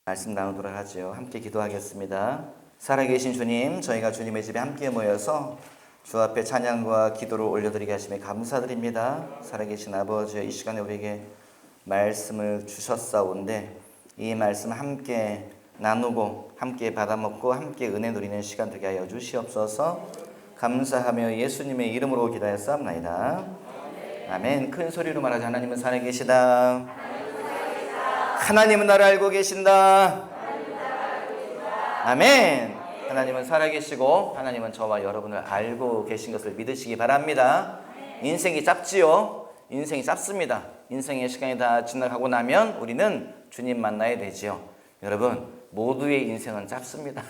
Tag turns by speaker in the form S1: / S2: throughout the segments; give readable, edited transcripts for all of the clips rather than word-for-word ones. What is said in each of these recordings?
S1: 말씀 나누도록 하죠. 함께 기도하겠습니다. 살아계신 주님, 저희가 주님의 집에 함께 모여서 주 앞에 찬양과 기도를 올려드리게 하심에 감사드립니다. 살아계신 아버지, 이 시간에 우리에게 말씀을 주셨사온데 이 말씀 함께 나누고 함께 받아먹고 함께 은혜 누리는 시간 되게 하여 주시옵소서. 감사하며 예수님의 이름으로 기도하였사옵나이다. 아멘. 큰 소리로 말하자. 하나님은 살아계시다. 하나님은 나를 알고 계신다. 아멘. 하나님은 살아계시고 하나님은 저와 여러분을 알고 계신 것을 믿으시기 바랍니다. 인생이 짧지요. 인생이 짧습니다. 인생의 시간이 다 지나가고 나면 우리는 주님 만나야 되지요. 여러분, 모두의 인생은 짧습니다.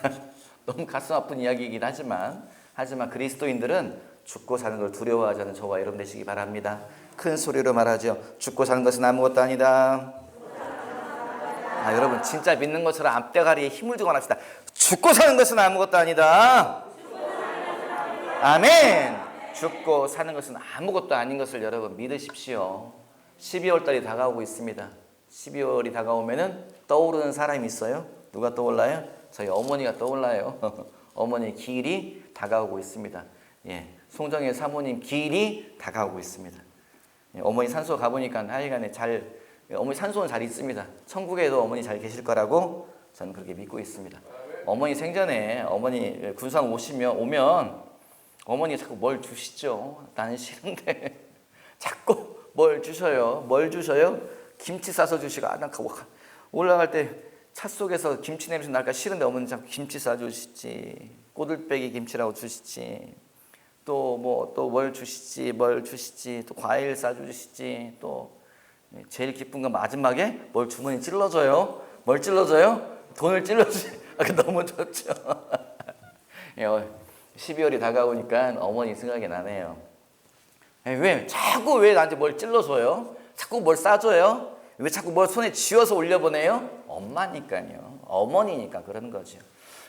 S1: 너무 가슴 아픈 이야기이긴 하지만 그리스도인들은 죽고 사는 걸 두려워하지 않는 저와 여러분 되시기 바랍니다. 큰 소리로 말하죠. 죽고 사는 것은 아무것도 아니다. 여러분 진짜 믿는 것처럼 앞대가리에 힘을 주고 합시다. 죽고 사는 것은 아무것도 아니다. 아멘. 죽고 사는 것은 아무것도 아닌 것을 여러분 믿으십시오. 12월 달이 다가오고 있습니다. 12월이 다가오면은 떠오르는 사람이 있어요. 누가 떠올라요? 저희 어머니가 떠올라요. 어머니 기일이 다가오고 있습니다. 송정의 사모님 기일이 다가오고 있습니다. 어머니 산소 가보니까 하여간에 어머니 산소는 잘 있습니다. 천국에도 어머니 잘 계실 거라고 저는 그렇게 믿고 있습니다. 어머니 생전에 어머니 군산 오면 어머니가 자꾸 뭘 주시죠. 나는 싫은데 자꾸 뭘 주셔요. 뭘 주셔요? 김치 싸서 주시고 난 올라갈 때 차 속에서 김치 냄새 날까 싫은데 어머니 자꾸 김치 싸주시지. 꼬들빼기 김치라고 주시지. 또 뭘 주시지. 또 과일 싸주시지. 또 제일 기쁜 건 마지막에 뭘 주머니 찔러줘요. 뭘 찔러줘요? 돈을 찔러주지. 너무 좋죠. 12월이 다가오니까 어머니 생각이 나네요. 왜 나한테 뭘 찔러줘요? 자꾸 뭘 싸줘요? 왜 자꾸 뭘 손에 쥐어서 올려보내요? 엄마니까요. 어머니니까 그런 거죠.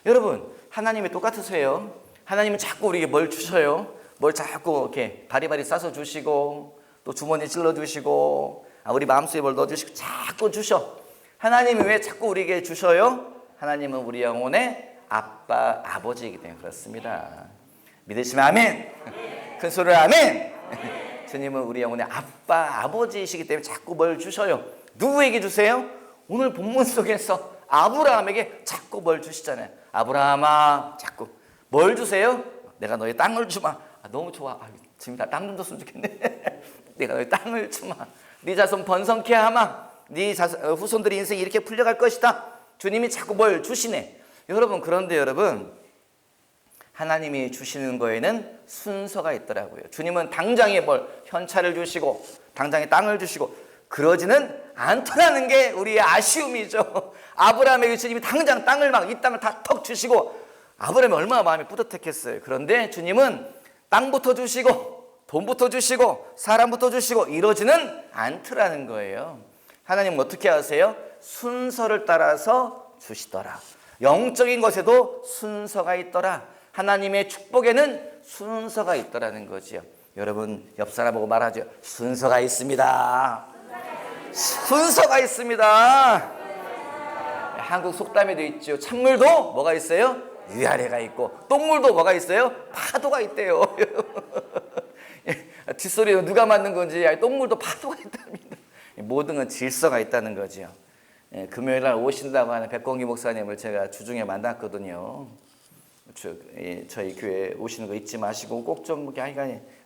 S1: 여러분, 하나님이 똑같으세요. 하나님은 자꾸 우리에게 뭘 주셔요. 뭘 자꾸 이렇게 바리바리 싸서 주시고 또 주머니 찔러주시고 우리 마음속에 뭘 넣어주시고 자꾸 주셔. 하나님이 왜 자꾸 우리에게 주셔요? 하나님은 우리 영혼의 아빠, 아버지이기 때문에 그렇습니다. 믿으시면 아멘. 큰 소리로 아멘. 주님은 우리 영혼의 아빠, 아버지이시기 때문에 자꾸 뭘 주셔요. 누구에게 주세요? 오늘 본문 속에서 아브라함에게 자꾸 뭘 주시잖아요. 아브라함아, 자꾸 뭘 주세요? 내가 너의 땅을 주마. 너무 좋아. 지금 다 땅 좀 줬으면 좋겠네. 내가 너의 땅을 주마. 네 자손 번성케 하마. 네 후손들이 인생이 이렇게 풀려갈 것이다. 주님이 자꾸 뭘 주시네. 그런데 여러분, 하나님이 주시는 거에는 순서가 있더라고요. 주님은 당장에 현찰을 주시고 당장에 땅을 주시고 그러지는 않더라는 게 우리의 아쉬움이죠. 아브라함에게 주님이 당장 이 땅을 다 턱 주시고 아브라함이 얼마나 마음이 뿌듯했겠어요. 그런데 주님은 땅부터 주시고 돈부터 주시고 사람부터 주시고 이러지는 않더라는 거예요. 하나님은 어떻게 하세요? 순서를 따라서 주시더라. 영적인 것에도 순서가 있더라. 하나님의 축복에는 순서가 있더라는 거지요. 여러분, 옆 사람하고 말하죠. 순서가 있습니다. 순서가 있습니다. 한국 속담에도 있죠. 찬물도 뭐가 있어요? 위아래가 있고 똥물도 뭐가 있어요? 파도가 있대요. 뒷소리는 누가 만든 건지 똥물도 파도가 있답니다. 모든 건 질서가 있다는 거죠. 금요일 날 오신다고 하는 백공기 목사님을 제가 주중에 만났거든요. 저희 교회 오시는 거 잊지 마시고 꼭 좀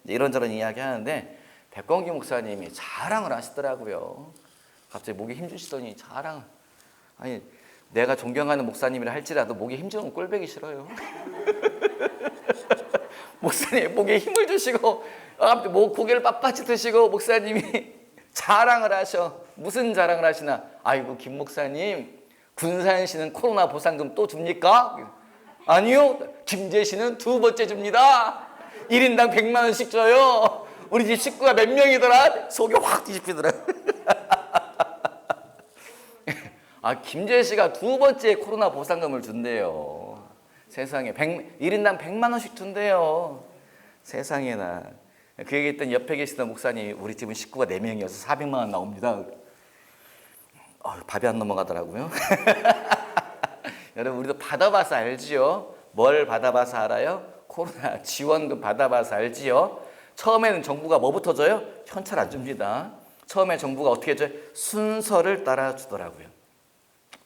S1: 이런저런 이야기 하는데 백공기 목사님이 자랑을 하시더라고요. 갑자기 목에 힘주시더니 내가 존경하는 목사님이라 할지라도 목에 힘주는 건 꼴보기 싫어요. 목사님 목에 힘을 주시고 고개를 빳빳이 드시고 목사님이 자랑을 하셔. 무슨 자랑을 하시나? 아이고 김 목사님, 군산시는 코로나 보상금 또 줍니까? 아니요, 김제시는 2번째 줍니다. 1인당 100만 원씩 줘요. 우리 집 식구가 몇 명이더라? 속이 확 뒤집히더라. 김제시가 2번째 코로나 보상금을 준대요. 세상에 1인당 100만 원씩 준대요. 세상에나. 그 얘기했던 옆에 계시던 목사님이 우리 집은 식구가 4명이어서 400만 원 나옵니다. 밥이 안 넘어가더라고요. 여러분 우리도 받아봐서 알지요. 뭘 받아봐서 알아요? 코로나 지원금 받아봐서 알지요. 처음에는 정부가 뭐부터 줘요? 현찰 안 줍니다. 처음에 정부가 어떻게 줘요? 순서를 따라 주더라고요.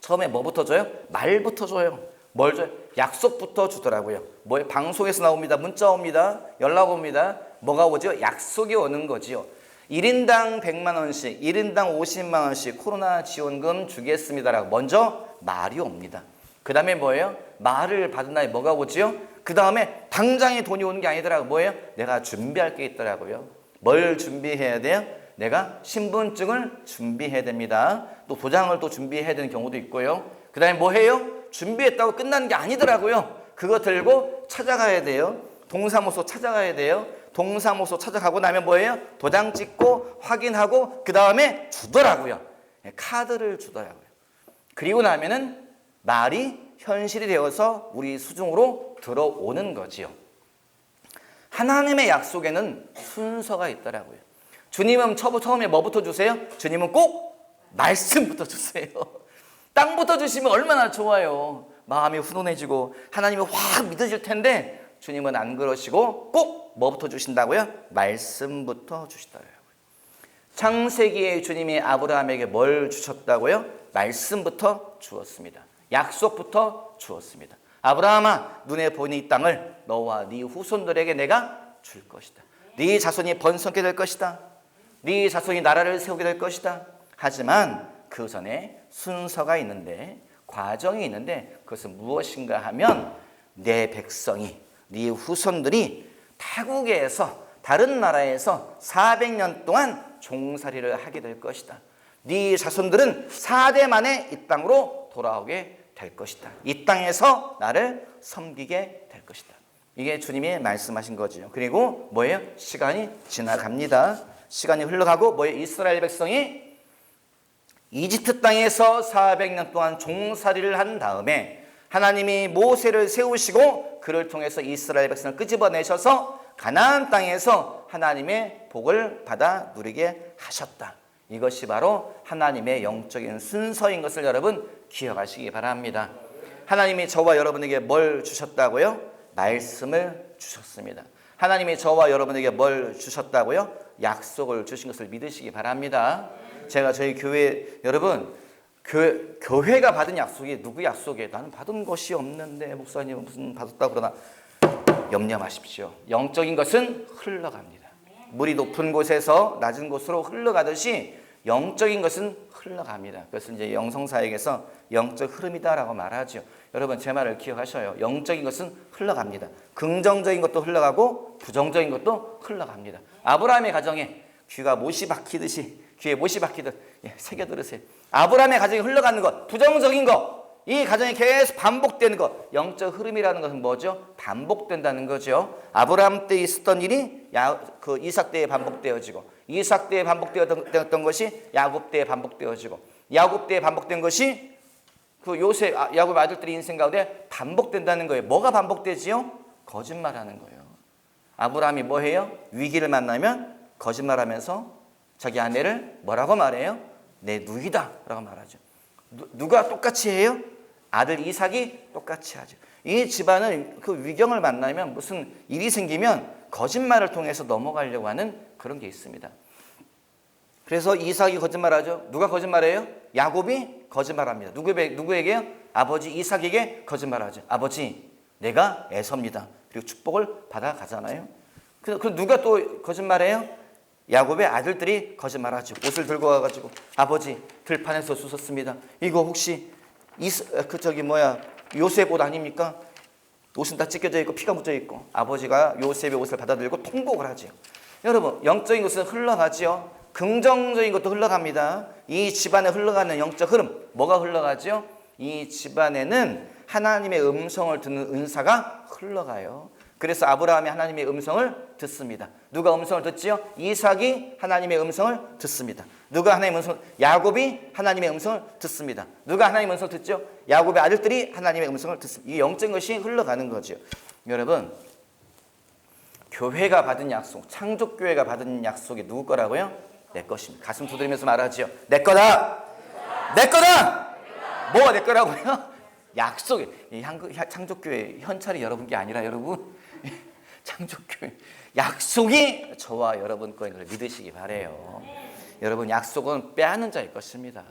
S1: 처음에 뭐부터 줘요? 말부터 줘요. 뭘 줘요? 약속부터 주더라고요. 뭐 방송에서 나옵니다. 문자 옵니다. 연락 옵니다. 뭐가 오죠? 약속이 오는 거지요. 1인당 100만 원씩, 1인당 50만 원씩 코로나 지원금 주겠습니다라고 먼저 말이 옵니다. 그 다음에 뭐예요? 말을 받은 날에 뭐가 오지요? 그 다음에 당장에 돈이 오는 게 아니더라고요. 뭐예요? 내가 준비할 게 있더라고요. 뭘 준비해야 돼요? 내가 신분증을 준비해야 됩니다. 또 도장을 또 준비해야 되는 경우도 있고요. 그 다음에 뭐 해요? 준비했다고 끝나는 게 아니더라고요. 그거 들고 찾아가야 돼요. 동사무소 찾아가야 돼요. 동사무소 찾아가고 나면 뭐예요? 도장 찍고 확인하고 그 다음에 주더라고요. 카드를 주더라고요. 그리고 나면은 말이 현실이 되어서 우리 수중으로 들어오는 거지요. 하나님의 약속에는 순서가 있더라고요. 주님은 처음에 뭐부터 주세요? 주님은 꼭 말씀부터 주세요. 땅부터 주시면 얼마나 좋아요. 마음이 훈훈해지고 하나님이 확 믿어질 텐데 주님은 안 그러시고 꼭 뭐부터 주신다고요? 말씀부터 주시더라고요. 창세기에 주님이 아브라함에게 뭘 주셨다고요? 말씀부터 주었습니다. 약속부터 주었습니다. 아브라함아, 눈에 보이는 이 땅을 너와 네 후손들에게 내가 줄 것이다. 네 자손이 번성케 될 것이다. 네 자손이 나라를 세우게 될 것이다. 하지만 그 전에 순서가 있는데, 과정이 있는데 그것은 무엇인가 하면 내 백성이, 네 후손들이 타국에서 다른 나라에서 400년 동안 종살이를 하게 될 것이다. 네 자손들은 4대 만에 이 땅으로 돌아오게 될 것이다. 이 땅에서 나를 섬기게 될 것이다. 이게 주님이 말씀하신 거죠. 그리고 뭐예요? 시간이 지나갑니다. 시간이 흘러가고 뭐예요? 이스라엘 백성이 이집트 땅에서 400년 동안 종살이를 한 다음에 하나님이 모세를 세우시고 그를 통해서 이스라엘 백성을 끄집어내셔서 가나안 땅에서 하나님의 복을 받아 누리게 하셨다. 이것이 바로 하나님의 영적인 순서인 것을 여러분 기억하시기 바랍니다. 하나님이 저와 여러분에게 뭘 주셨다고요? 말씀을 주셨습니다. 하나님이 저와 여러분에게 뭘 주셨다고요? 약속을 주신 것을 믿으시기 바랍니다. 제가 저희 교회 여러분 교회가 받은 약속이 누구 약속이에요? 나는 받은 것이 없는데 목사님 무슨 받았다고 그러나 염려 마십시오. 영적인 것은 흘러갑니다. 물이 높은 곳에서 낮은 곳으로 흘러가듯이 영적인 것은 흘러갑니다. 그것을 이제 영성사역에서 영적 흐름이다라고 말하죠. 여러분 제 말을 기억하셔요. 영적인 것은 흘러갑니다. 긍정적인 것도 흘러가고 부정적인 것도 흘러갑니다. 아브라함의 가정에 귀가 못이 박히듯이 귀에 못이 박히듯 새겨 들으세요. 아브라함의 가정이 흘러가는 것, 부정적인 것, 이 가정이 계속 반복되는 것, 영적 흐름이라는 것은 뭐죠? 반복된다는 거죠. 아브라함 때 있었던 일이 이삭 때에 반복되어지고, 이삭 때에 반복되었던 것이 야곱 때에 반복되어지고, 야곱 때에 반복된 것이 그 야곱 아들들의 인생 가운데 반복된다는 거예요. 뭐가 반복되지요? 거짓말하는 거예요. 아브라함이 뭐 해요? 위기를 만나면 거짓말하면서 자기 아내를 뭐라고 말해요? 내 누이다 라고 말하죠. 누가 똑같이 해요? 아들 이삭이 똑같이 하죠. 이 집안은 그 위경을 만나면 무슨 일이 생기면 거짓말을 통해서 넘어가려고 하는 그런 게 있습니다. 그래서 이삭이 거짓말하죠. 누가 거짓말해요? 야곱이 거짓말합니다. 누구에게요? 아버지 이삭에게 거짓말하죠. 아버지 내가 에서입니다. 그리고 축복을 받아가잖아요. 그 누가 또 거짓말해요? 야곱의 아들들이 거짓말하죠. 옷을 들고 와가지고 아버지 들판에서 주웠습니다. 이거 혹시 요셉 옷 아닙니까? 옷은 다 찢겨져 있고 피가 묻어 있고 아버지가 요셉의 옷을 받아들고 통곡을 하죠. 여러분 영적인 것은 흘러가죠. 긍정적인 것도 흘러갑니다. 이 집안에 흘러가는 영적 흐름 뭐가 흘러가죠? 이 집안에는 하나님의 음성을 듣는 은사가 흘러가요. 그래서 아브라함이 하나님의 음성을 듣습니다. 누가 음성을 듣지요? 이삭이 하나님의 음성을 듣습니다. 누가 하나님의 음성을? 야곱이 하나님의 음성을 듣습니다. 누가 하나님의 음성을 듣죠? 야곱의 아들들이 하나님의 음성을 듣습니다. 이 영적인 것이 흘러가는 거죠. 여러분, 교회가 받은 약속, 창조교회가 받은 약속이 누구 거라고요? 내 것입니다. 가슴 두드리면서 말하지요. 내 거다! 내 거다! 뭐가 내 거라고요? 약속이 창조교회 현찰이 여러분 게 아니라 여러분 창조교회 약속이 저와 여러분 거인 걸 믿으시기 바래요. 여러분 약속은 빼앗는 자의 것입니다.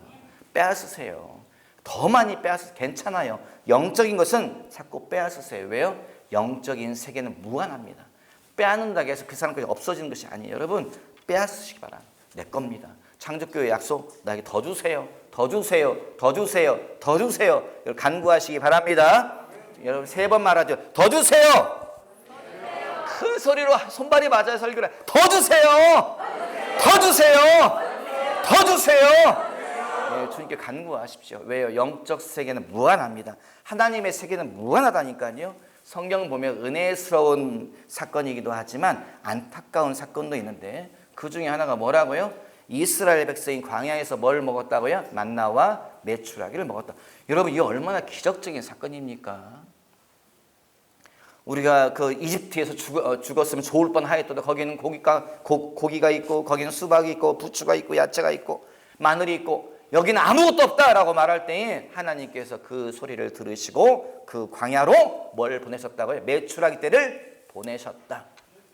S1: 빼앗으세요. 더 많이 빼앗으세요. 괜찮아요. 영적인 것은 자꾸 빼앗으세요. 왜요? 영적인 세계는 무한합니다. 빼앗는다고 해서 그 사람까지 없어지는 것이 아니에요. 여러분 빼앗으시기 바랍니다. 내 겁니다. 창조교회 약속 나에게 더 주세요. 더 주세요. 더 주세요. 더 주세요. 여러분 간구하시기 바랍니다. 여러분 3번 말하죠. 더 주세요. 큰 소리로 손발이 맞아요. 설교를 더 주세요. 더 주세요. 더 주세요. 네, 주님께 간구하십시오. 왜요? 영적 세계는 무한합니다. 하나님의 세계는 무한하다니까요. 성경 보면 은혜스러운 사건이기도 하지만 안타까운 사건도 있는데 그 중에 하나가 뭐라고요? 이스라엘 백성이 광야에서 뭘 먹었다고요? 만나와 메추라기를 먹었다. 여러분 이게 얼마나 기적적인 사건입니까? 우리가 그 이집트에서 죽었으면 좋을 뻔하였더라. 거기는 고기가 있고 거기는 수박이 있고 부추가 있고 야채가 있고 마늘이 있고 여기는 아무것도 없다라고 말할 때에 하나님께서 그 소리를 들으시고 그 광야로 뭘 보내셨다고요? 메추라기 떼를 보내셨다.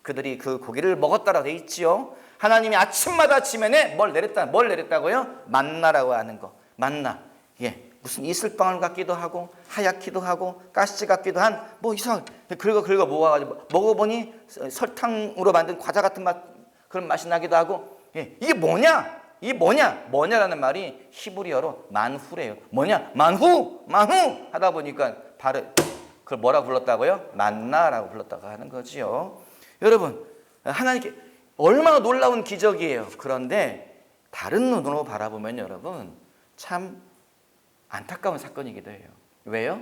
S1: 그들이 그 고기를 먹었다라고 돼 있지요. 하나님이 아침마다 지면에 뭘 내렸다고요? 만나라고 하는 거. 만나. 예. 무슨 이슬방울 같기도 하고 하얗기도 하고 가시 같기도 한 뭐 이상 긁어 모아가지고 먹어보니 설탕으로 만든 과자 같은 맛 그런 맛이 나기도 하고 예. 이게 뭐냐? 이게 뭐냐라는 말이 히브리어로 만후래요. 뭐냐? 만후 하다 보니까 바로 그걸 뭐라고 불렀다고요? 만나라고 불렀다고 하는 거지요. 여러분 하나님께 얼마나 놀라운 기적이에요. 그런데 다른 눈으로 바라보면 여러분 참 안타까운 사건이기도 해요. 왜요?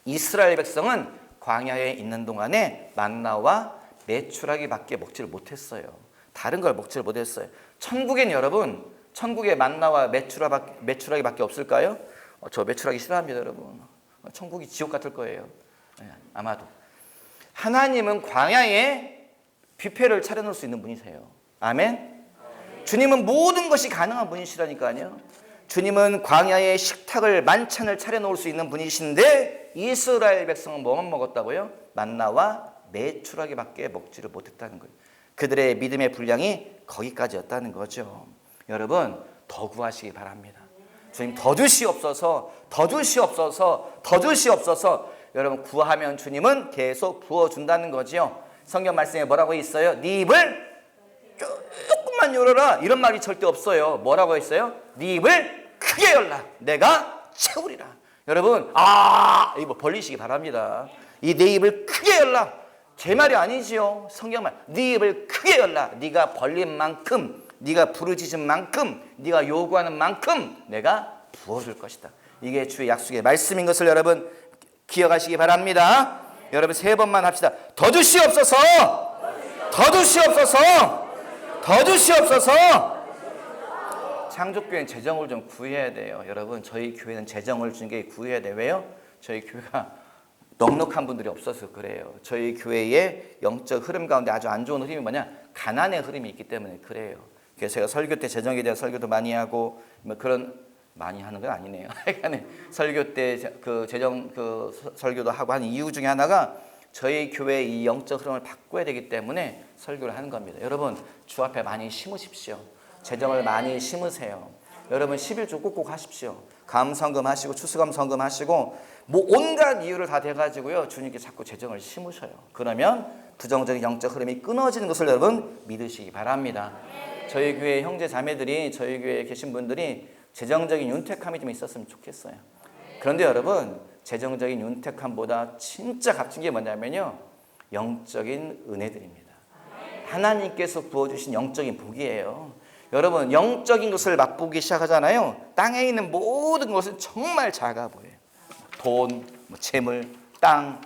S1: 이스라엘 백성은 광야에 있는 동안에 만나와 메추라기밖에 먹지를 못했어요. 다른 걸 먹지를 못했어요. 천국엔 여러분, 천국에 만나와 메추라기밖에 없을까요? 저 메추라기 싫어합니다, 여러분. 천국이 지옥 같을 거예요. 아마도. 하나님은 광야에 뷔페를 차려놓을 수 있는 분이세요. 아멘? 주님은 모든 것이 가능한 분이시라니까요. 주님은 광야에 식탁을 만찬을 차려놓을 수 있는 분이신데 이스라엘 백성은 뭐만 먹었다고요? 만나와 메추라기밖에 먹지를 못했다는 거예요. 그들의 믿음의 분량이 거기까지였다는 거죠. 여러분 더 구하시기 바랍니다. 주님 더 주시옵소서. 여러분 구하면 주님은 계속 부어준다는 거지요. 성경 말씀에 뭐라고 있어요? 네 입을 조금만 열어라 이런 말이 절대 없어요. 뭐라고 했어요? 네 입을 크게 열라 내가 채우리라. 여러분 이거 벌리시기 바랍니다. 이 내 입을 크게 열라 제 말이 아니지요. 성경 말 네 입을 크게 열라. 네가 벌린 만큼 네가 부르짖은 만큼 네가 요구하는 만큼 내가 부어줄 것이다. 이게 주의 약속의 말씀인 것을 여러분 기억하시기 바랍니다. 여러분 3번만 합시다. 더 주시옵소서. 더 주시옵소서. 더 주시옵소서. 창조교회는 재정을 좀 구해야 돼요. 여러분 저희 교회는 재정을 주는 게 구해야 돼요. 왜요? 저희 교회가 넉넉한 분들이 없어서 그래요. 저희 교회의 영적 흐름 가운데 아주 안 좋은 흐름이 뭐냐? 가난의 흐름이 있기 때문에 그래요. 그래서 제가 설교 때 재정에 대한 설교도 많이 하고 뭐 그런 많이 하는 건 아니네요. 설교 때 그 재정 그 설교도 하고 한 이유 중에 하나가 저희 교회의 이 영적 흐름을 바꿔야 되기 때문에 설교를 하는 겁니다. 여러분 주 앞에 많이 심으십시오. 재정을 많이 심으세요. 여러분 11조 꼭꼭 하십시오. 감성금 하시고 추수감 성금 하시고 뭐 온갖 이유를 다 대가지고요 주님께 자꾸 재정을 심으셔요. 그러면 부정적인 영적 흐름이 끊어지는 것을 여러분 믿으시기 바랍니다. 저희 교회 형제 자매들이 저희 교회에 계신 분들이 재정적인 윤택함이 좀 있었으면 좋겠어요. 그런데 여러분 재정적인 윤택함보다 진짜 값진 게 뭐냐면요 영적인 은혜들입니다. 하나님께서 부어주신 영적인 복이에요. 여러분 영적인 것을 맛보기 시작하잖아요. 땅에 있는 모든 것은 정말 작아 보여요. 돈, 재물, 땅,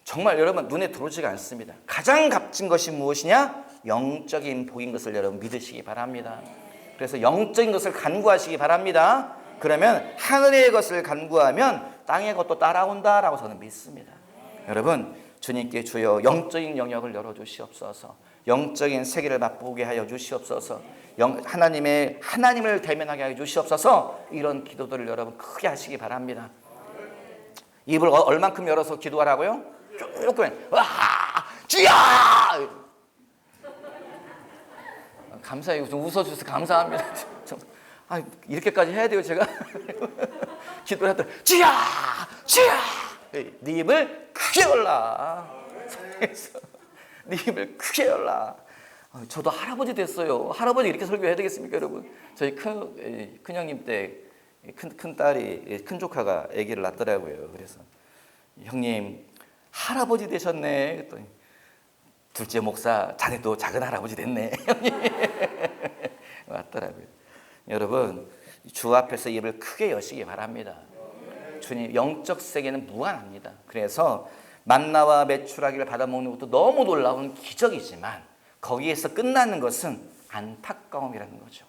S1: 정말 여러분 눈에 들어오지가 않습니다. 가장 값진 것이 무엇이냐? 영적인 복인 것을 여러분 믿으시기 바랍니다. 그래서 영적인 것을 간구하시기 바랍니다. 그러면 하늘의 것을 간구하면 땅의 것도 따라온다라고 저는 믿습니다. 여러분 주님께 주여 영적인 영역을 열어주시옵소서. 영적인 세계를 맛보게 하여 주시옵소서. 하나님을 대면하게 하여 주시옵소서. 이런 기도들을 여러분 크게 하시기 바랍니다. 입을 얼만큼 열어서 기도하라고요? 조금. 와, 주야! 감사해요. 좀 웃어주셔서 감사합니다. 이렇게까지 해야 돼요, 제가? 기도를 하더니 주야! 주야! 네 입을 크게 열라. 네 입을 크게 열라. 저도 할아버지 됐어요. 할아버지 이렇게 설교해야 되겠습니까, 여러분? 저희 큰형님 때 큰 딸이, 큰 조카가 아기를 낳더라고요. 그래서 형님 할아버지 되셨네. 그랬더니 둘째 목사, 자네도 작은 할아버지 됐네. 왔더라고요. 여러분, 주 앞에서 입을 크게 여시기 바랍니다. 주님, 영적 세계는 무한합니다. 그래서 만나와 메추라기를 받아먹는 것도 너무 놀라운 기적이지만 거기에서 끝나는 것은 안타까움이라는 거죠.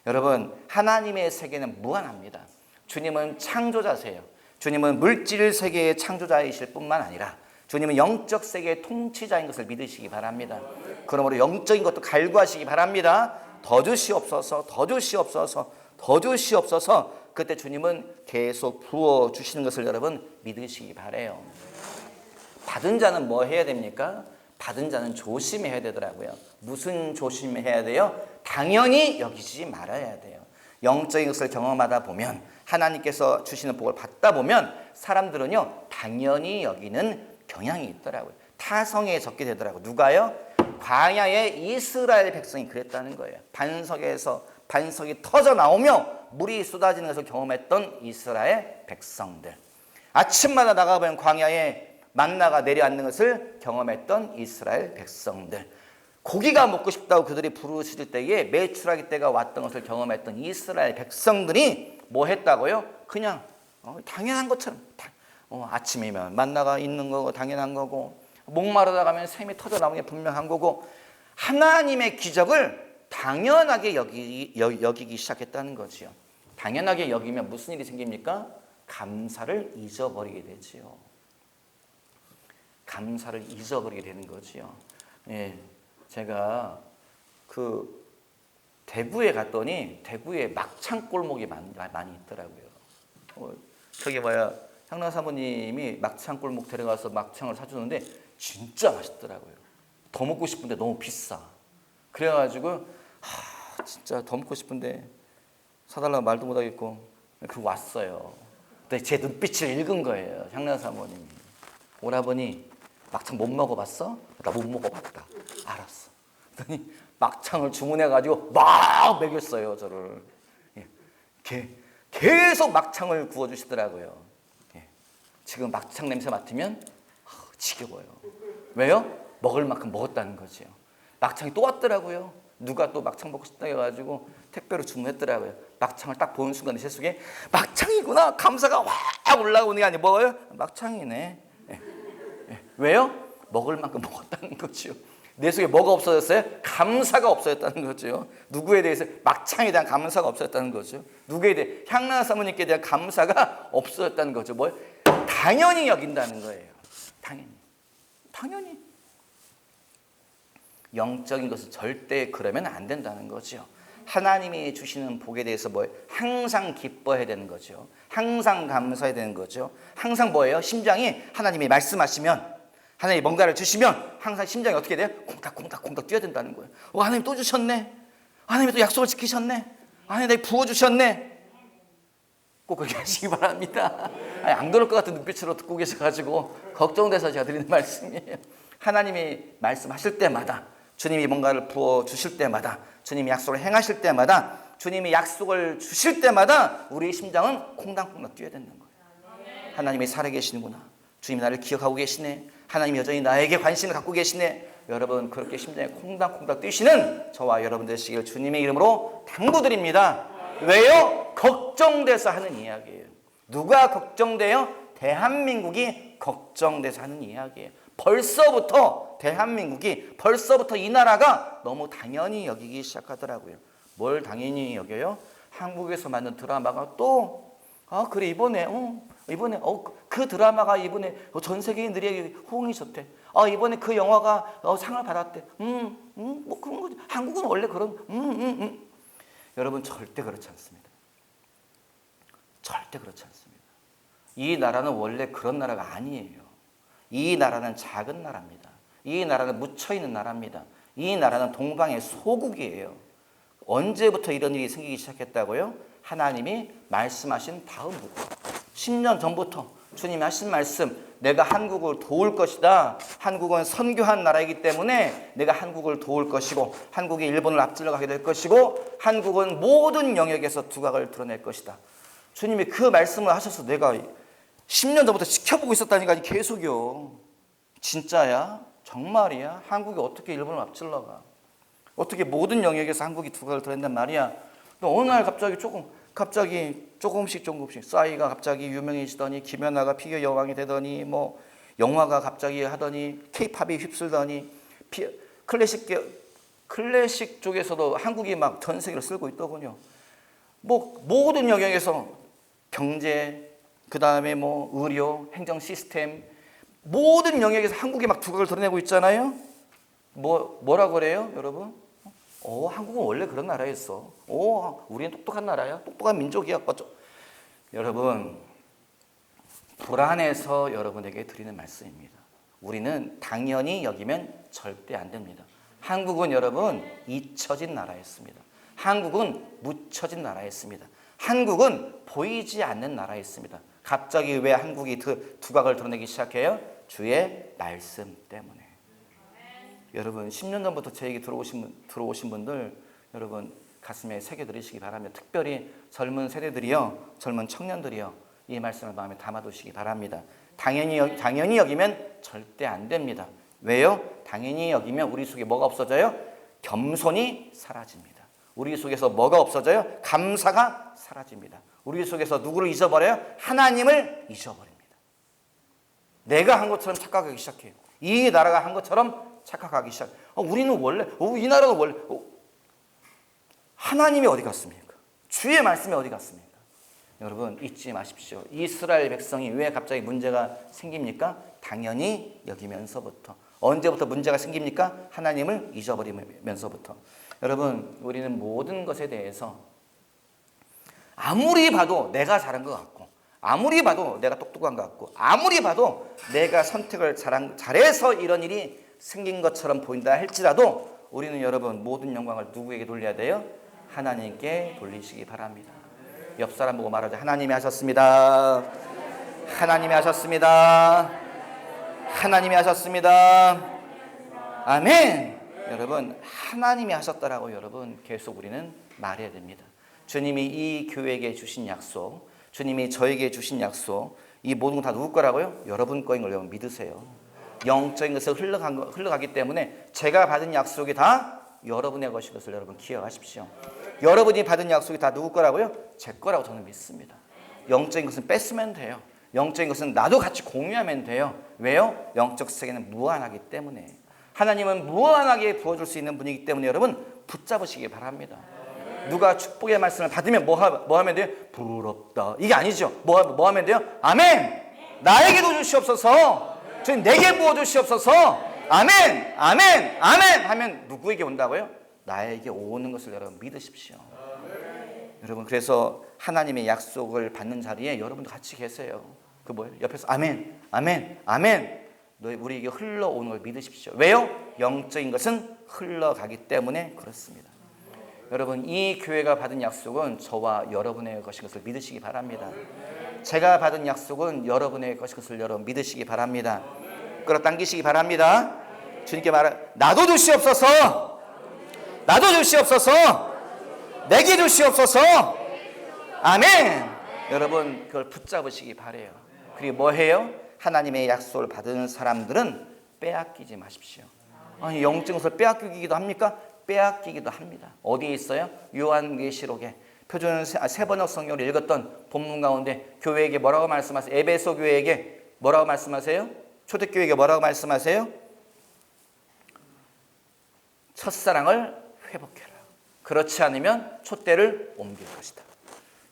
S1: 여러분, 하나님의 세계는 무한합니다. 주님은 창조자세요. 주님은 물질 세계의 창조자이실 뿐만 아니라 주님은 영적 세계의 통치자인 것을 믿으시기 바랍니다. 그러므로 영적인 것도 갈구하시기 바랍니다. 더 주시옵소서, 더 주시옵소서, 더 주시옵소서. 그때 주님은 계속 부어주시는 것을 여러분 믿으시기 바라요. 받은 자는 뭐 해야 됩니까? 받은 자는 조심해야 되더라고요. 무슨 조심해야 돼요? 당연히 여기지 말아야 돼요. 영적인 것을 경험하다 보면, 하나님께서 주시는 복을 받다 보면 사람들은요 당연히 여기는 경향이 있더라고요. 타성에 적게 되더라고요. 누가요? 광야의 이스라엘 백성이 그랬다는 거예요. 반석이 터져 나오며 물이 쏟아지는 것을 경험했던 이스라엘 백성들. 아침마다 나가보면 광야에 만나가 내려앉는 것을 경험했던 이스라엘 백성들. 고기가 먹고 싶다고 그들이 부르실 때에 메추라기 때가 왔던 것을 경험했던 이스라엘 백성들이 뭐 했다고요? 그냥 당연한 것처럼 아침이면 만나가 있는 거고 당연한 거고, 목마르다 가면 샘이 터져 나오는 게 분명한 거고, 하나님의 기적을 당연하게 여기기 시작했다는 거지요. 당연하게 여기면 무슨 일이 생깁니까? 감사를 잊어버리게 되지요. 감사를 잊어버리게 되는 거지요. 예, 제가 대구에 갔더니 대구에 막창 골목이 많이 있더라고요. 저기 향락 사모님이 막창 골목 데려가서 막창을 사주는데 진짜 맛있더라고요. 더 먹고 싶은데 너무 비싸. 그래가지고 진짜 더 먹고 싶은데 사달라고 말도 못하겠고 왔어요. 근데 제 눈빛을 읽은 거예요. 향락 사모님이. 오라버니 막창 못 먹어봤어? 나 못 먹어봤다. 알았어. 그랬더니 막창을 주문해가지고 막 먹였어요, 저를. 계속 막창을 구워주시더라고요. 지금 막창 냄새 맡으면 지겨워요. 왜요? 먹을 만큼 먹었다는 거지요. 막창이 또 왔더라고요. 누가 또 막창 먹고 싶다 해가지고 택배로 주문했더라고요. 막창을 딱 보는 순간 제 속에 막창이구나, 감사가 확 올라오는 게 아니고 뭐예요? 막창이네. 왜요? 먹을 만큼 먹었다는 거죠. 내 속에 뭐가 없어졌어요? 감사가 없어졌다는 거죠. 누구에 대해서? 막창에 대한 감사가 없어졌다는 거죠. 누구에 대해? 향락 사모님께 대한 감사가 없어졌다는 거죠. 뭘? 당연히 여긴다는 거예요. 당연히. 영적인 것은 절대 그러면 안 된다는 거죠. 하나님이 주시는 복에 대해서 항상 기뻐해야 되는 거죠. 항상 감사해야 되는 거죠. 항상 뭐예요? 심장이 하나님이 말씀하시면, 하나님이 뭔가를 주시면 항상 심장이 어떻게 돼요? 콩닥콩닥 뛰어야 된다는 거예요. 하나님 또 주셨네. 하나님이 또 약속을 지키셨네. 하나님 나에게 부어주셨네. 꼭 그렇게 하시기 바랍니다. 안 그럴 것 같은 눈빛으로 듣고 계셔가지고 걱정돼서 제가 드리는 말씀이에요. 하나님이 말씀하실 때마다, 주님이 뭔가를 부어주실 때마다, 주님이 약속을 행하실 때마다, 주님이 약속을 주실 때마다 우리 심장은 콩닥콩닥 뛰어야 되는 거예요. 하나님이 살아계시는구나. 주님이 나를 기억하고 계시네. 하나님이 여전히 나에게 관심을 갖고 계시네. 여러분, 그렇게 심장이 콩닥콩닥 뛰시는 저와 여러분 되시길 주님의 이름으로 당부드립니다. 왜요? 걱정돼서 하는 이야기예요. 누가 걱정돼요? 대한민국이 걱정돼서 하는 이야기예요. 벌써부터 이 나라가 너무 당연히 여기기 시작하더라고요. 뭘 당연히 여겨요? 한국에서 만든 드라마가 또 그래 이번에 이번에 그 드라마가 이번에 전 세계인들에게 호응이 좋대. 이번에 그 영화가 상을 받았대. 뭐 그런 거지. 한국은 원래 그런. 여러분 절대 그렇지 않습니다. 절대 그렇지 않습니다. 이 나라는 원래 그런 나라가 아니에요. 이 나라는 작은 나라입니다. 이 나라는 묻혀있는 나라입니다. 이 나라는 동방의 소국이에요. 언제부터 이런 일이 생기기 시작했다고요? 하나님이 말씀하신 다음부터 10년 전부터 주님이 하신 말씀, 내가 한국을 도울 것이다. 한국은 선교한 나라이기 때문에 내가 한국을 도울 것이고 한국이 일본을 앞질러 가게 될 것이고 한국은 모든 영역에서 두각을 드러낼 것이다. 주님이 그 말씀을 하셔서 내가 10년 전부터 지켜보고 있었다니까. 계속요. 진짜야? 정말이야? 한국이 어떻게 일본을 앞질러 가? 어떻게 모든 영역에서 한국이 두각을 드러낸단 말이야? 어느 날 갑자기 조금씩 싸이가 갑자기 유명해지더니 김연아가 피겨 여왕이 되더니 뭐 영화가 갑자기 하더니 케이팝이 휩쓸더니 클래식 쪽에서도 한국이 막 전 세계를 쓸고 있더군요. 뭐 모든 영역에서 경제, 그 다음에 뭐 의료, 행정 시스템 모든 영역에서 한국이 막 두각을 드러내고 있잖아요. 뭐라 그래요, 여러분? 한국은 원래 그런 나라였어. 우리는 똑똑한 나라야. 똑똑한 민족이야. 여러분, 불안해서 여러분에게 드리는 말씀입니다. 우리는 당연히 여기면 절대 안 됩니다. 한국은 여러분 잊혀진 나라였습니다. 한국은 묻혀진 나라였습니다. 한국은 보이지 않는 나라였습니다. 갑자기 왜 한국이 두각을 드러내기 시작해요? 주의 말씀 때문에. 여러분 10년 전부터 저에게 들어오신 분들 여러분 가슴에 새겨드리시기 바랍니다. 특별히 젊은 세대들이요, 젊은 청년들이요, 이 말씀을 마음에 담아두시기 바랍니다. 당연히 여기면 절대 안 됩니다. 왜요? 당연히 여기면 우리 속에 뭐가 없어져요? 겸손이 사라집니다. 우리 속에서 뭐가 없어져요? 감사가 사라집니다. 우리 속에서 누구를 잊어버려요? 하나님을 잊어버립니다. 내가 한 것처럼 착각하기 시작해요. 이 나라가 한 것처럼 착각하기 시작. 우리는 원래, 이 나라가 원래, 하나님이 어디 갔습니까? 주의 말씀이 어디 갔습니까? 여러분 잊지 마십시오. 이스라엘 백성이 왜 갑자기 문제가 생깁니까? 당연히 여기면서부터. 언제부터 문제가 생깁니까? 하나님을 잊어버리면서부터. 여러분 우리는 모든 것에 대해서 아무리 봐도 내가 잘한 것 같고 아무리 봐도 내가 똑똑한 것 같고 아무리 봐도 내가 선택을 잘해서 이런 일이 생긴 것처럼 보인다 할지라도 우리는 여러분 모든 영광을 누구에게 돌려야 돼요? 하나님께 돌리시기 바랍니다. 옆 사람 보고 말하죠. 하나님이 하셨습니다. 하나님이 하셨습니다. 하나님이 하셨습니다. 아멘. 여러분 하나님이 하셨다라고 여러분 계속 우리는 말해야 됩니다. 주님이 이 교회에게 주신 약속, 주님이 저에게 주신 약속, 이 모든 거 다 누구 거라고요? 여러분 거인 걸 여러분 믿으세요. 영적인 것을 흘러가기 때문에 제가 받은 약속이 다 여러분의 것인 것을 여러분 기억하십시오. 여러분이 받은 약속이 다 누구 거라고요? 제 거라고 저는 믿습니다. 영적인 것은 뺐으면 돼요. 영적인 것은 나도 같이 공유하면 돼요. 왜요? 영적 세계는 무한하기 때문에. 하나님은 무한하게 부어줄 수 있는 분이기 때문에 여러분 붙잡으시기 바랍니다. 누가 축복의 말씀을 받으면 뭐 하면 돼요? 부럽다. 이게 아니죠. 뭐 하면 돼요? 아멘. 나에게도 주시옵소서. 주님 내게 부어주시옵소서. 아멘. 아멘. 아멘 하면 누구에게 온다고요? 나에게 오는 것을 여러분 믿으십시오. 여러분 그래서 하나님의 약속을 받는 자리에 여러분도 같이 계세요. 그 뭐예요? 옆에서 아멘. 아멘. 아멘. 우리에게 흘러오는 걸 믿으십시오. 왜요? 영적인 것은 흘러가기 때문에 그렇습니다. 여러분 이 교회가 받은 약속은 저와 여러분의 것인 것을 믿으시기 바랍니다. 제가 받은 약속은 여러분의 것인 것을 여러분 믿으시기 바랍니다. 끌어당기시기 바랍니다. 주님께 나도 주시옵소서. 나도 주시옵소서. 내게 주시옵소서. 아멘. 여러분 그걸 붙잡으시기 바래요. 그리고 뭐 해요? 하나님의 약속을 받은 사람들은 빼앗기지 마십시오. 아니 영적인 것을 빼앗기기도 합니까? 빼앗기기도 합니다. 어디에 있어요? 요한계시록에 표준 세번역 성경을 읽었던 본문 가운데 교회에게 뭐라고 말씀하세요? 에베소 교회에게 뭐라고 말씀하세요? 초대교회에게 뭐라고 말씀하세요? 첫사랑을 회복해라. 그렇지 않으면 촛대를 옮길 것이다.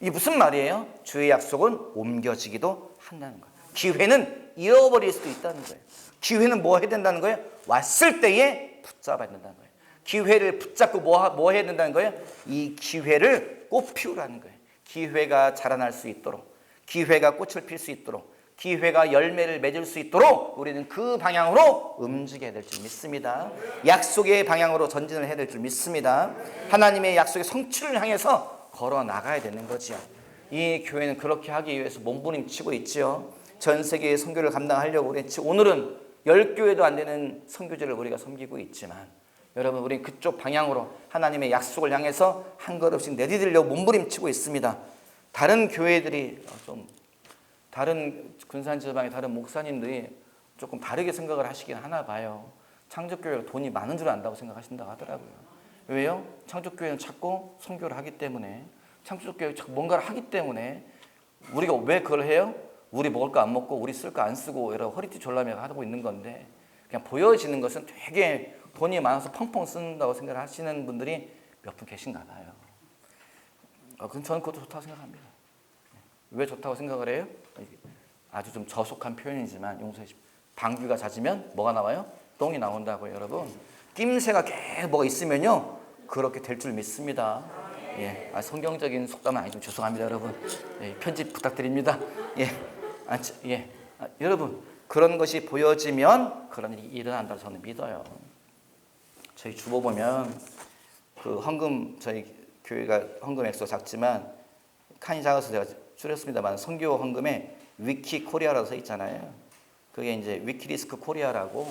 S1: 이 무슨 말이에요? 주의 약속은 옮겨지기도 한다는 거예요. 기회는 잃어버릴 수도 있다는 거예요. 기회는 뭐 해야 된다는 거예요? 왔을 때에 붙잡아야 된다는 거예요. 기회를 붙잡고 뭐 해야 된다는 거예요? 이 기회를 꽃 피우라는 거예요. 기회가 자라날 수 있도록, 기회가 꽃을 필 수 있도록, 기회가 열매를 맺을 수 있도록 우리는 그 방향으로 움직여야 될 줄 믿습니다. 약속의 방향으로 전진을 해야 될 줄 믿습니다. 하나님의 약속의 성취를 향해서 걸어 나가야 되는 거죠. 이 교회는 그렇게 하기 위해서 몸부림치고 있지요. 전 세계의 선교를 감당하려고 그랬지. 오늘은 10교회도 안 되는 선교지를 우리가 섬기고 있지만 여러분, 우리 그쪽 방향으로 하나님의 약속을 향해서 한 걸음씩 내디디려고 몸부림치고 있습니다. 다른 교회들이 좀, 다른 군산지방의 다른 목사님들이 조금 다르게 생각을 하시긴 하나 봐요. 창조교회가 돈이 많은 줄 안다고 생각하신다고 하더라고요. 왜요? 창조교회는 자꾸 선교를 하기 때문에, 창조교회가 자꾸 뭔가를 하기 때문에. 우리가 왜 그걸 해요? 우리 먹을 거 안 먹고 우리 쓸 거 안 쓰고 여러 허리띠 졸라매고 하고 있는 건데, 그냥 보여지는 것은 되게 돈이 많아서 펑펑 쓴다고 생각을 하시는 분들이 몇 분 계신가 봐요. 그럼 저는 그것도 좋다고 생각합니다. 왜 좋다고 생각을 해요? 아주 좀 저속한 표현이지만 용서해 주십시오. 방귀가 잦으면 뭐가 나와요? 똥이 나온다고요, 여러분. 낌새가 계속 뭐가 있으면요, 그렇게 될 줄 믿습니다. 예, 성경적인 속담은 아니지만 죄송합니다, 여러분. 예, 편집 부탁드립니다. 여러분, 그런 것이 보여지면 그런 일이 일어난다고 저는 믿어요. 저희 주보 보면 그 헌금, 저희 교회가 헌금 액수가 작지만 칸이 작아서 제가 줄였습니다만 선교 헌금에 위키 코리아라고 써 있잖아요. 그게 이제 위키리스크 코리아라고,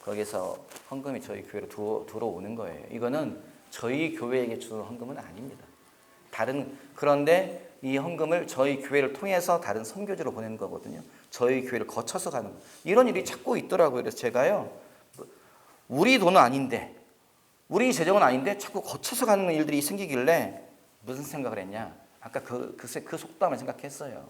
S1: 거기서 헌금이 저희 교회로 들어오는 거예요. 이거는 저희 교회에게 주는 헌금은 아닙니다. 그런데 이 헌금을 저희 교회를 통해서 다른 선교지로 보내는 거거든요. 저희 교회를 거쳐서 가는 거. 이런 일이 자꾸 있더라고요. 그래서 제가요, 우리 돈은 아닌데, 우리 재정은 아닌데 자꾸 거쳐서 가는 일들이 생기길래 무슨 생각을 했냐? 아까 그 속담을 생각했어요.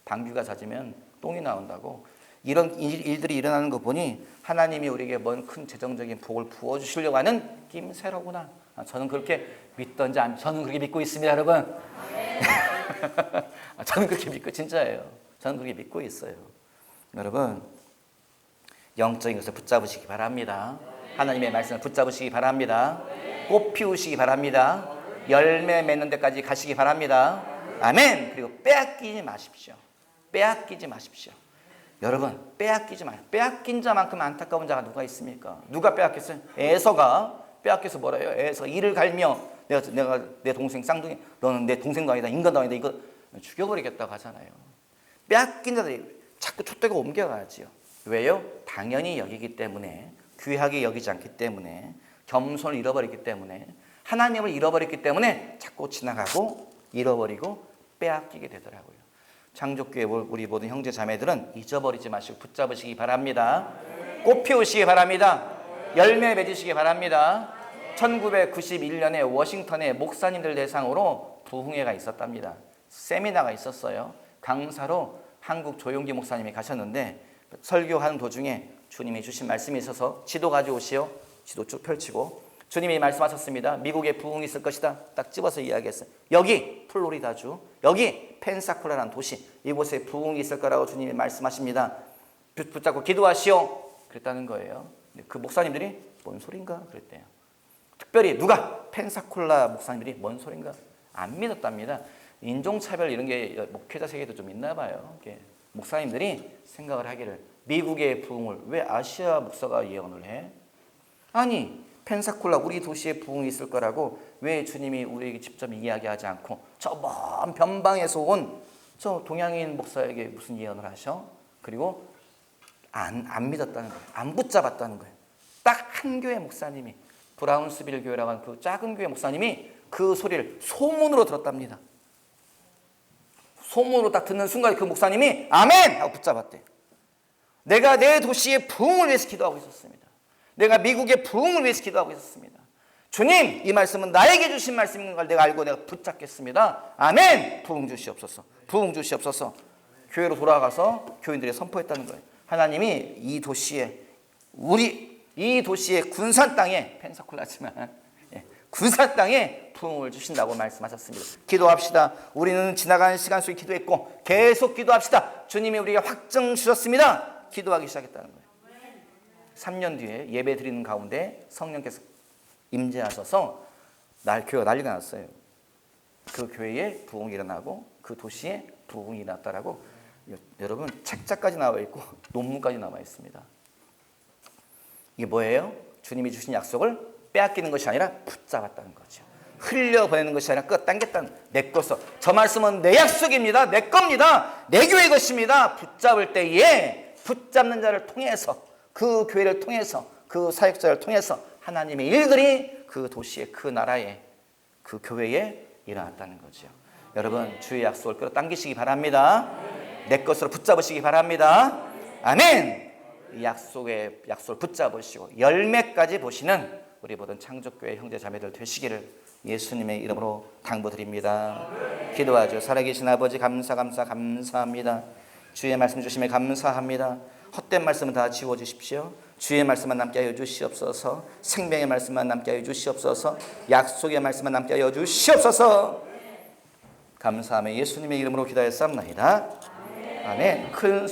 S1: 방귀가 잦으면 똥이 나온다고. 이런 일들이 일어나는 거 보니 하나님이 우리에게 먼 큰 재정적인 복을 부어주시려고 하는 낌새로구나. 저는 그렇게 믿던지 저는 그렇게 믿고 있습니다, 여러분. 저는 그렇게 믿고, 진짜예요. 저는 그렇게 믿고 있어요. 여러분, 영적인 것을 붙잡으시기 바랍니다. 하나님의 말씀을 붙잡으시기 바랍니다. 꽃 피우시기 바랍니다. 열매 맺는 데까지 가시기 바랍니다. 아멘. 그리고 빼앗기지 마십시오. 빼앗기지 마십시오. 여러분, 빼앗기지 마세요. 빼앗긴 자만큼 안타까운 자가 누가 있습니까? 누가 빼앗겼어요? 에서가 빼앗겨서 뭐라 해요? 에서 이를 갈며 내가 내 동생 쌍둥이, 너는 내 동생도 아니다, 인간도 아니다, 이거 죽여버리겠다고 하잖아요. 빼앗긴 자들이 자꾸 촛대가 옮겨가지요. 왜요? 당연히 여기기 때문에, 귀하게 여기지 않기 때문에, 겸손을 잃어버리기 때문에, 하나님을 잃어버렸기 때문에 자꾸 지나가고 잃어버리고 빼앗기게 되더라고요. 창조교회 우리 모든 형제 자매들은 잊어버리지 마시고 붙잡으시기 바랍니다. 꽃 피우시기 바랍니다. 열매 맺으시기 바랍니다. 1991년에 워싱턴에 목사님들 대상으로 부흥회가 있었답니다. 세미나가 있었어요. 강사로 한국 조용기 목사님이 가셨는데, 설교하는 도중에 주님이 주신 말씀이 있어서 지도 가져오시오. 지도 쭉 펼치고 주님이 말씀하셨습니다. 미국에 부흥이 있을 것이다. 딱 집어서 이야기했어요. 여기 플로리다주, 여기 펜사콜라라는 도시, 이곳에 부흥이 있을 거라고 주님이 말씀하십니다. 붙잡고 기도하시오. 그랬다는 거예요. 그 목사님들이 뭔 소린가 그랬대요. 특별히 누가? 펜사콜라 목사님들이 뭔 소린가 안 믿었답니다. 인종차별 이런 게 목회자 세계도 좀 있나 봐요. 목사님들이 생각을 하기를, 미국의 부흥을 왜 아시아 목사가 예언을 해? 아니, 펜사콜라 우리 도시에 부흥이 있을 거라고 왜 주님이 우리에게 직접 이야기하지 않고 저 먼 변방에서 온 저 동양인 목사에게 무슨 예언을 하셔? 그리고 안 믿었다는 거예요. 안 붙잡았다는 거예요. 딱 한 교회 목사님이, 브라운스빌 교회라고 하는 그 작은 교회 목사님이 그 소리를 소문으로 들었답니다. 소문으로 딱 듣는 순간 그 목사님이 아멘! 하고 붙잡았대. 내가 내 도시의 부흥을 위해서 기도하고 있었습니다. 내가 미국의 부흥을 위해서 기도하고 있었습니다. 주님, 이 말씀은 나에게 주신 말씀인 걸 내가 알고 내가 붙잡겠습니다. 아멘! 부흥 주시옵소서. 부흥 주시옵소서. 교회로 돌아가서 교인들이 선포했다는 거예요. 하나님이 이 도시에, 이 도시의 군산 땅에, 펜사콜라지만 군사 땅에 부흥을 주신다고 말씀하셨습니다. 기도합시다. 우리는 지나가는 시간 속에 기도했고 계속 기도합시다. 주님이 우리에게 확증 주셨습니다. 기도하기 시작했다는 거예요. 3년 뒤에 예배 드리는 가운데 성령께서 임재하셔서 교회가 난리가 났어요. 그 교회에 부흥이 일어나고 그 도시에 부흥이 일어났다라고 여러분 책자까지 나와 있고 논문까지 나와 있습니다. 이게 뭐예요? 주님이 주신 약속을 빼앗기는 것이 아니라 붙잡았다는 거죠. 흘려보내는 것이 아니라 끌어당겼다는, 내 것을. 저 말씀은 내 약속입니다. 내 겁니다. 내 교회 것입니다. 붙잡을 때에 붙잡는 자를 통해서, 그 교회를 통해서, 그 사역자를 통해서 하나님의 일들이 그 도시에, 그 나라에, 그 교회에 일어났다는 거죠. 여러분 주의 약속을 끌어당기시기 바랍니다. 내 것으로 붙잡으시기 바랍니다. 아멘. 이 약속을 붙잡으시고 열매까지 보시는 우리 모든 창조교회 형제 자매들 되시기를 예수님의 이름으로 당부드립니다. 기도하죠. 살아계신 아버지 감사합니다. 주의 말씀 주심에 감사합니다. 헛된 말씀은 다 지워주십시오. 주의 말씀만 남게 하여 주시옵소서. 생명의 말씀만 남게 하여 주시옵소서. 약속의 말씀만 남게 하여 주시옵소서. 감사하며 예수님의 이름으로 기도하였사옵나이다. 아멘. 큰